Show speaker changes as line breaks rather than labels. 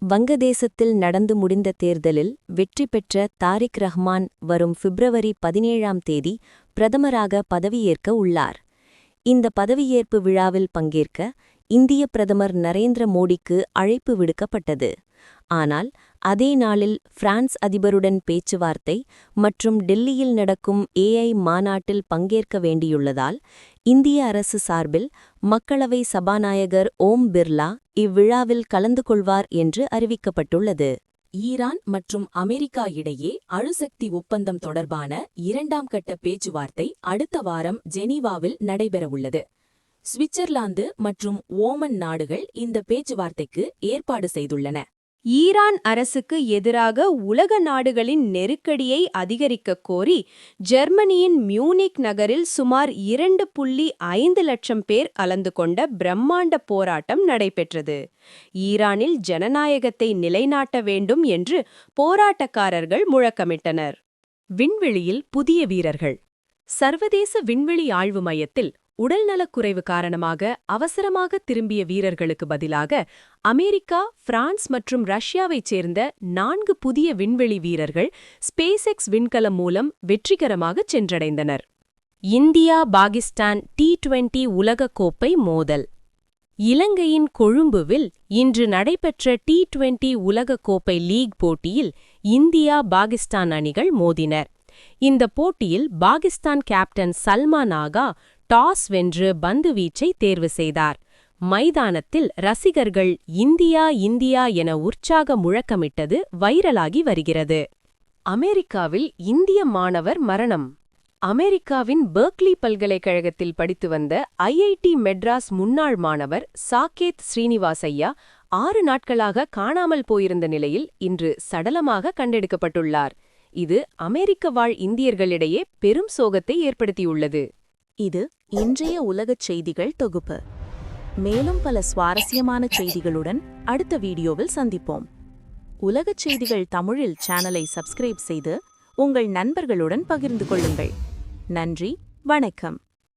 வங்கதேசத்தில் நடந்து முடிந்த தேர்தலில் வெற்றி பெற்ற தாரிக் ரஹ்மான் வரும் பிப்ரவரி 17ஆம் தேதி பிரதமராக பதவியேற்க உள்ளார். இந்த பதவியேற்பு விழாவில் பங்கேற்க இந்திய பிரதமர் நரேந்திர மோடிக்கு அழைப்பு விடுக்கப்பட்டது. ஆனால் அதே நாளில் பிரான்ஸ் அதிபருடன் பேச்சுவார்த்தை மற்றும் டெல்லியில் நடக்கும் AI மாநாட்டில் பங்கேற்க வேண்டியுள்ளதால் இந்திய அரசு சார்பில் மக்களவை சபாநாயகர் ஓம் பிர்லா இவ்விழாவில் கலந்து கொள்வார் என்று அறிவிக்கப்பட்டுள்ளது.
ஈரான் மற்றும் அமெரிக்கா இடையே அணுசக்தி ஒப்பந்தம் தொடர்பான 2ஆம் கட்ட பேச்சுவார்த்தை அடுத்த வாரம் ஜெனீவாவில் நடைபெறவுள்ளது. சுவிட்சர்லாந்து மற்றும் ஓமன் நாடுகள் இந்த பேச்சுவார்த்தைக்கு ஏற்பாடு செய்துள்ளன.
ஈரான் அரசுக்கு எதிராக உலக நாடுகளின் நெருக்கடியை அதிகரிக்கக் கோரி ஜெர்மனியின் மியூனிக் நகரில் சுமார் 2.5 லட்சம் பேர் கலந்து கொண்ட பிரம்மாண்ட போராட்டம் நடைபெற்றது. ஈரானில் ஜனநாயகத்தை நிலைநாட்ட வேண்டும் என்று போராட்டக்காரர்கள் முழக்கமிட்டனர். விண்வெளியில் புதிய வீரர்கள். சர்வதேச விண்வெளி ஆய்வு மையத்தில் உடல்நலக்குறைவு காரணமாக அவசரமாக திரும்பிய வீரர்களுக்கு பதிலாக அமெரிக்கா, பிரான்ஸ் மற்றும் ரஷ்யாவைச் சேர்ந்த 4 புதிய விண்வெளி வீரர்கள் ஸ்பேஸ்எக்ஸ் விண்கலம் மூலம் வெற்றிகரமாக சென்றடைந்தனர். இந்தியா பாகிஸ்தான் T20 உலகக்கோப்பை மோதல். இலங்கையின் கொழும்புவில் இன்று நடைபெற்ற T20 உலகக்கோப்பை லீக் போட்டியில் இந்தியா பாகிஸ்தான் அணிகள் மோதினர். இந்த போட்டியில் பாகிஸ்தான் கேப்டன் சல்மான் ஆகா டாஸ் வென்று பந்து வீச்சை தேர்வு செய்தார். மைதானத்தில் ரசிகர்கள் இந்தியா இந்தியா என உற்சாக முழக்கமிட்டது வைரலாகி வருகிறது. அமெரிக்காவில் இந்திய மாணவர் மரணம். அமெரிக்காவின் பெர்க்லி பல்கலைக்கழகத்தில் படித்து வந்த IIT மெட்ராஸ் முன்னாள் மாணவர் சாகேத் ஸ்ரீனிவாசையா 6 நாட்களாக காணாமல் போயிருந்த நிலையில் இன்று சடலமாக கண்டெடுக்கப்பட்டுள்ளார். இது அமெரிக்க வாழ் இந்தியர்களிடையே பெரும் சோகத்தை ஏற்படுத்தியுள்ளது.
இது இன்றைய உலகச் செய்திகள் தொகுப்பு. மேலும் பல சுவாரஸ்யமான செய்திகளுடன் அடுத்த வீடியோவில் சந்திப்போம். உலகச் செய்திகள் தமிழில் சேனலை சப்ஸ்கிரைப் செய்து உங்கள் நண்பர்களுடன் பகிர்ந்து கொள்ளுங்கள். நன்றி, வணக்கம்.